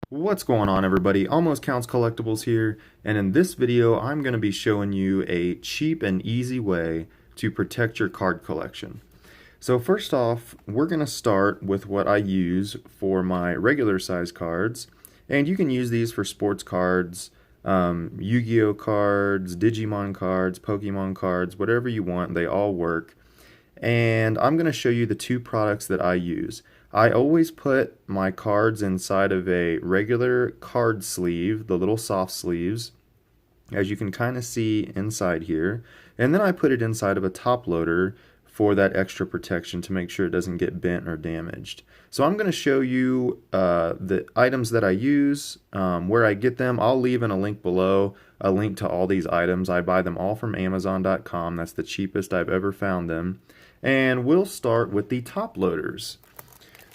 What's going on, everybody? Almost Counts Collectibles here, and in this video I'm going to be showing you a cheap and easy way to protect your card collection. So first off, we're going to start with what I use for my regular size cards, and you can use these for sports cards, Yu-Gi-Oh cards, Digimon cards, Pokemon cards, whatever you want, they all work. And I'm going to show you the two products that I use. I always put my cards inside of a regular card sleeve, the little soft sleeves, as you can kind of see inside here. And then I put it inside of a top loader for that extra protection to make sure it doesn't get bent or damaged. So I'm going to show you the items that I use, where I get them. I'll leave in a link below a link to all these items. I buy them all from Amazon.com. That's the cheapest I've ever found them. And we'll start with the top loaders.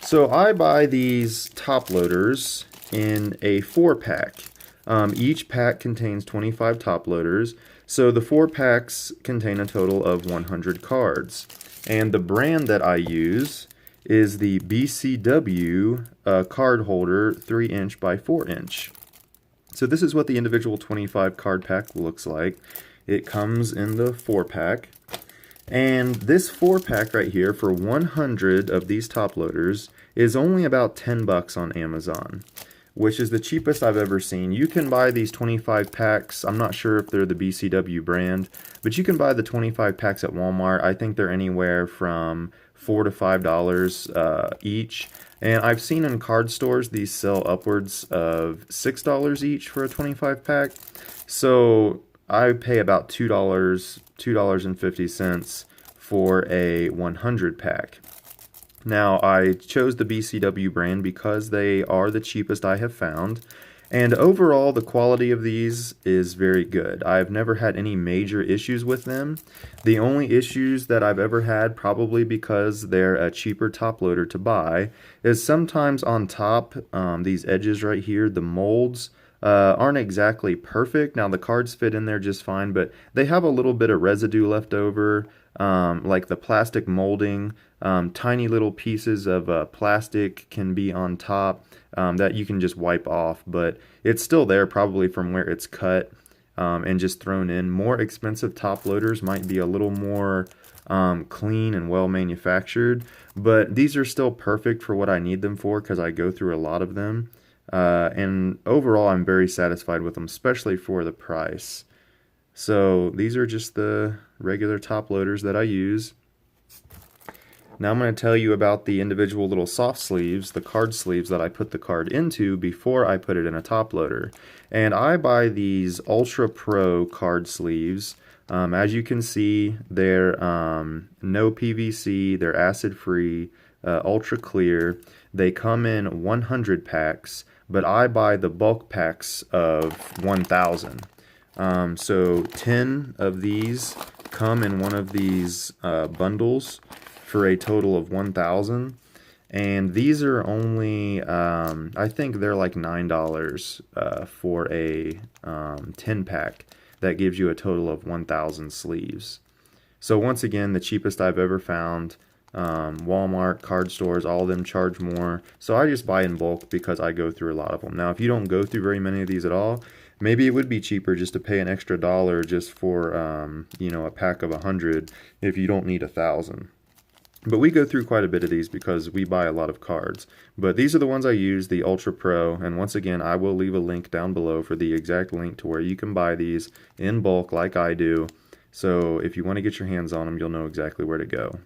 So I buy these top loaders in a 4-pack. Each pack contains 25 top loaders, so the 4 packs contain a total of 100 cards. And the brand that I use is the BCW card holder 3" by 4". So this is what the individual 25 card pack looks like. It comes in the 4-pack. And this 4-pack right here for 100 of these top loaders is only about $10 on Amazon, which is the cheapest I've ever seen. You can buy these 25 packs. I'm not sure if they're the BCW brand, but you can buy the 25 packs at Walmart. I think they're anywhere from $4 to $5 each. And I've seen in card stores these sell upwards of $6 each for a 25 pack. So I pay about $2.50 for a 100 pack. Now, I chose the BCW brand because they are the cheapest I have found, and overall the quality of these is very good. I've never had any major issues with them. The only issues that I've ever had, probably because they're a cheaper top loader to buy, is sometimes on top, these edges right here, the molds, aren't exactly perfect. Now the cards fit in there just fine, but they have a little bit of residue left over, like the plastic molding. Tiny little pieces of plastic can be on top that you can just wipe off, but it's still there probably from where it's cut and just thrown in. More expensive top loaders might be a little more clean and well manufactured, but these are still perfect for what I need them for because I go through a lot of them. And overall, I'm very satisfied with them, especially for the price. So these are just the regular top loaders that I use. Now I'm going to tell you about the individual little soft sleeves, the card sleeves that I put the card into before I put it in a top loader. And I buy these Ultra Pro card sleeves. As you can see, they're no PVC, they're acid-free, ultra clear. They come in 100 packs, but I buy the bulk packs of 1,000. So 10 of these come in one of these bundles for a total of 1,000. And these are only, I think they're like $9 for a 10-pack. That gives you a total of 1,000 sleeves. So once again, the cheapest I've ever found. Walmart, card stores, all of them charge more. So I just buy in bulk because I go through a lot of them. Now, if you don't go through very many of these at all, maybe it would be cheaper just to pay an extra $1 just for, a pack of 100 if you don't need 1,000. But we go through quite a bit of these because we buy a lot of cards. But these are the ones I use, the Ultra Pro. And once again, I will leave a link down below for the exact link to where you can buy these in bulk like I do. So if you want to get your hands on them, you'll know exactly where to go.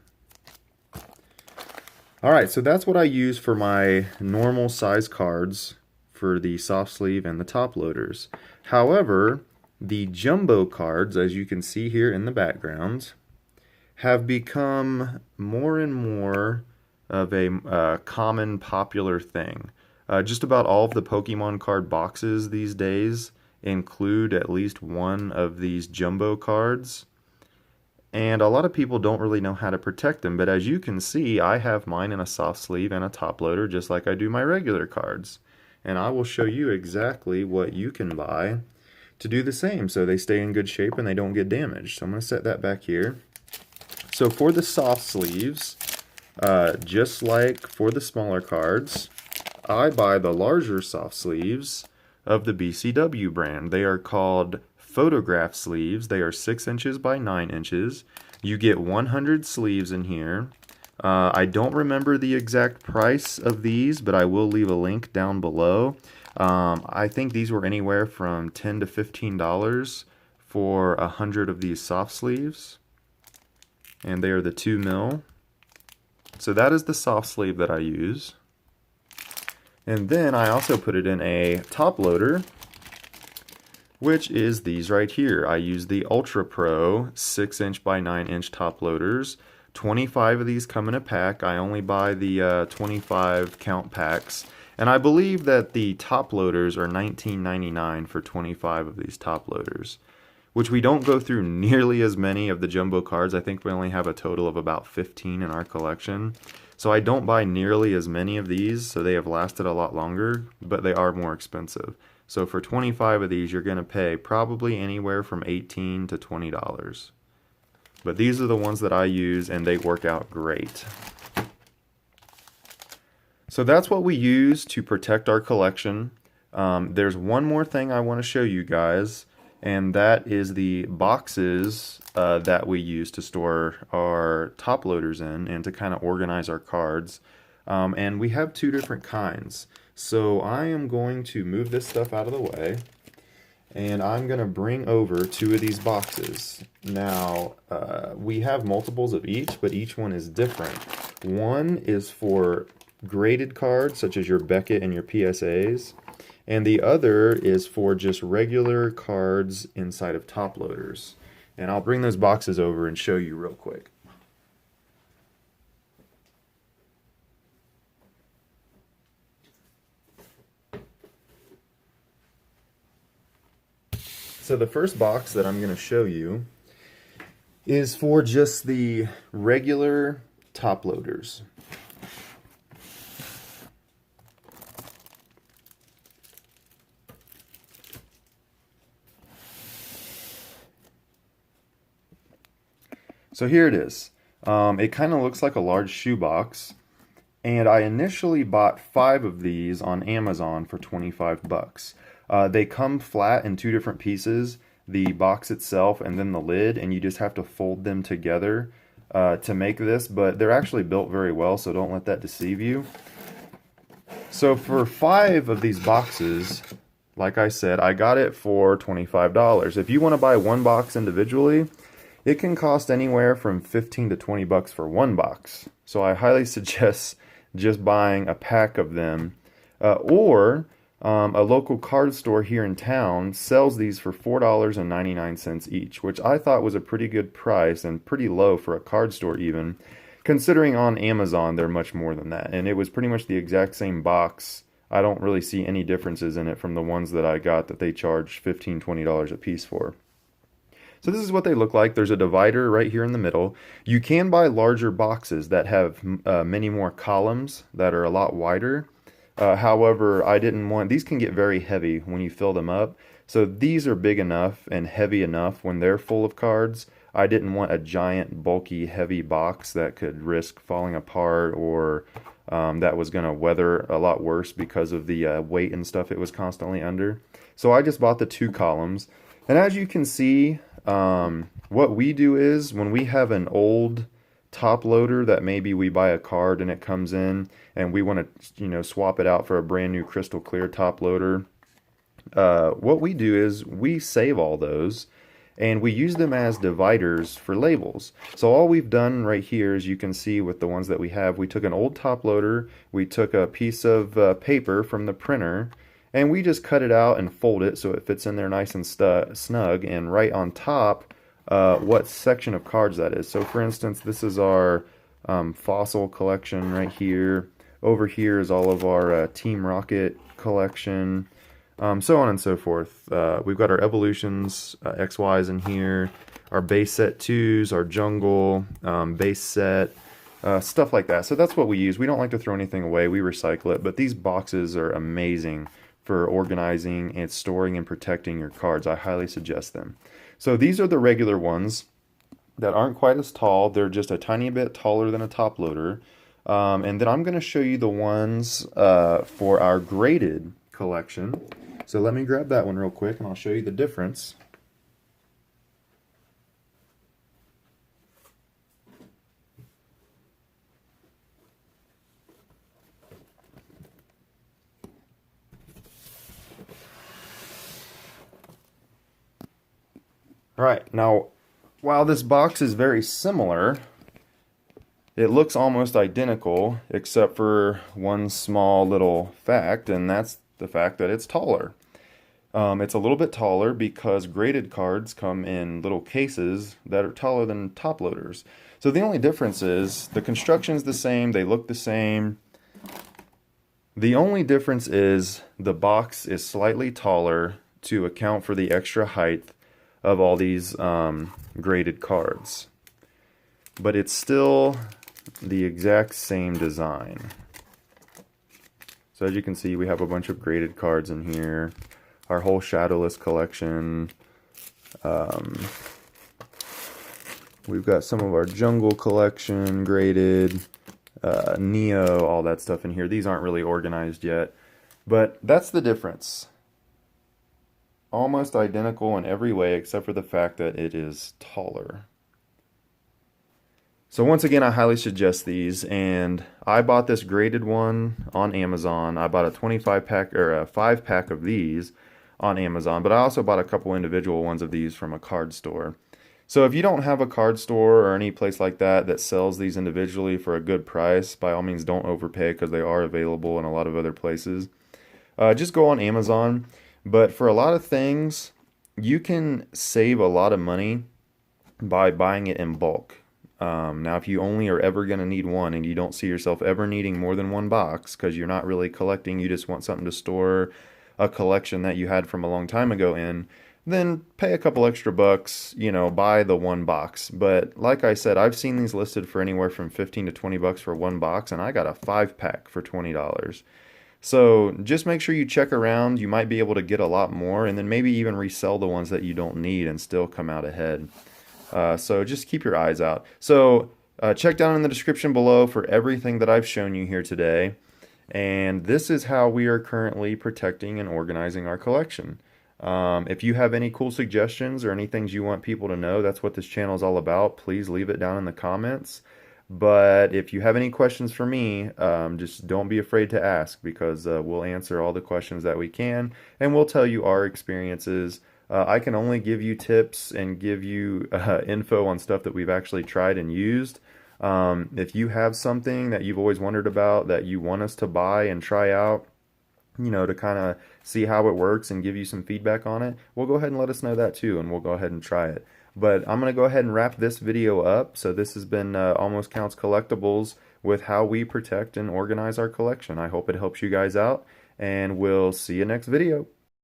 Alright, so that's what I use for my normal size cards for the soft sleeve and the top loaders. However, the jumbo cards, as you can see here in the background, have become more and more of a common, popular thing. Just about all of the Pokemon card boxes these days include at least one of these jumbo cards. And a lot of people don't really know how to protect them, but as you can see, I have mine in a soft sleeve and a top loader just like I do my regular cards. And I will show you exactly what you can buy to do the same so they stay in good shape and they don't get damaged. So I'm going to set that back here. So for the soft sleeves, just like for the smaller cards, I buy the larger soft sleeves of the BCW brand. They are called photograph sleeves. They are 6 inches by 9 inches. You get 100 sleeves in here. I don't remember the exact price of these, but I will leave a link down below. I think these were anywhere from $10 to $15 for 100 of these soft sleeves. And they are the 2 mil. So that is the soft sleeve that I use. And then I also put it in a top loader, which is these right here. I use the Ultra Pro 6 inch by 9 inch top loaders. 25 of these come in a pack. I only buy the 25 count packs. And I believe that the top loaders are $19.99 for 25 of these top loaders, which we don't go through nearly as many of the jumbo cards. I think we only have a total of about 15 in our collection. So I don't buy nearly as many of these, so they have lasted a lot longer, but they are more expensive. So for 25 of these, you're going to pay probably anywhere from $18 to $20. But these are the ones that I use, and they work out great. So that's what we use to protect our collection. There's one more thing I want to show you guys, and that is the boxes that we use to store our top loaders in and to kind of organize our cards. And we have 2 different kinds. So I am going to move this stuff out of the way, and I'm going to bring over 2 of these boxes. Now, we have multiples of each, but each one is different. One is for graded cards, such as your Beckett and your PSAs. And the other is for just regular cards inside of top loaders. And I'll bring those boxes over and show you real quick. So the first box that I'm going to show you is for just the regular top loaders. So here it is. It kind of looks like a large shoebox, and I initially bought 5 of these on Amazon for 25 bucks. They come flat in 2 different pieces, the box itself and then the lid, and you just have to fold them together to make this, but they're actually built very well, so don't let that deceive you. So for 5 of these boxes, like I said, I got it for $25. If you want to buy one box individually, it can cost anywhere from 15 to 20 bucks for one box. So I highly suggest just buying a pack of them. Or a local card store here in town sells these for $4.99 each, which I thought was a pretty good price and pretty low for a card store even. Considering on Amazon they're much more than that. And it was pretty much the exact same box. I don't really see any differences in it from the ones that I got that they charged $15, $20 a piece for. So this is what they look like. There's a divider right here in the middle. You can buy larger boxes that have many more columns that are a lot wider. However, I didn't want, these can get very heavy when you fill them up. So these are big enough and heavy enough when they're full of cards. I didn't want a giant, bulky, heavy box that could risk falling apart or that was going to weather a lot worse because of the weight and stuff it was constantly under. So I just bought the 2 columns. And as you can see, what we do is when we have an old top loader that maybe we buy a card and it comes in and we want to swap it out for a brand new crystal clear top loader, what we do is we save all those and we use them as dividers for labels. So all we've done right here, as you can see with the ones that we have, we took an old top loader, we took a piece of paper from the printer, and we just cut it out and fold it so it fits in there nice and snug, and right on top what section of cards that is. So for instance, this is our fossil collection right here. Over here is all of our Team Rocket collection, so on and so forth. We've got our evolutions, XYs in here, our base set 2s, our jungle, base set, stuff like that. So that's what we use. We don't like to throw anything away. We recycle it, but these boxes are amazing for organizing and storing and protecting your cards. I highly suggest them. So these are the regular ones that aren't quite as tall. They're just a tiny bit taller than a top loader. And then I'm going to show you the ones for our graded collection. So let me grab that one real quick and I'll show you the difference. All right, now while this box is very similar, it looks almost identical except for one small little fact, and that's the fact that it's taller. It's a little bit taller because graded cards come in little cases that are taller than top loaders. So the only difference is the construction's the same, they look the same. The only difference is the box is slightly taller to account for the extra height of all these graded cards. But it's still the exact same design. So as you can see, we have a bunch of graded cards in here. Our whole Shadowless collection. We've got some of our Jungle collection graded, Neo, all that stuff in here. These aren't really organized yet, but that's the difference. Almost identical in every way except for the fact that it is taller. So once again, I highly suggest these, and I bought this graded one on Amazon. I bought a 25 pack or a 5-pack of these on Amazon, but I also bought a couple individual ones of these from a card store. So if you don't have a card store or any place like that that sells these individually for a good price, by all means don't overpay because they are available in a lot of other places. Just go on Amazon. But for a lot of things, you can save a lot of money by buying it in bulk. Now, if you only are ever going to need one and you don't see yourself ever needing more than one box because you're not really collecting, you just want something to store a collection that you had from a long time ago in, then pay a couple extra bucks, you know, buy the one box. But like I said, I've seen these listed for anywhere from 15 to 20 bucks for one box, and I got a 5-pack for $20. So just make sure you check around. You might be able to get a lot more and then maybe even resell the ones that you don't need and still come out ahead. So just keep your eyes out. So check down in the description below for everything that I've shown you here today. And this is how we are currently protecting and organizing our collection. If you have any cool suggestions or any things you want people to know, that's what this channel is all about. Please leave it down in the comments. But if you have any questions for me, just don't be afraid to ask, because we'll answer all the questions that we can, and we'll tell you our experiences. I can only give you tips and give you info on stuff that we've actually tried and used. If you have something that you've always wondered about that you want us to buy and try out, you know, to kind of see how it works and give you some feedback on it, well, go ahead and let us know that too, and we'll go ahead and try it. But I'm going to go ahead and wrap this video up. So this has been Almost Counts Collectibles with how we protect and organize our collection. I hope it helps you guys out, and we'll see you next video.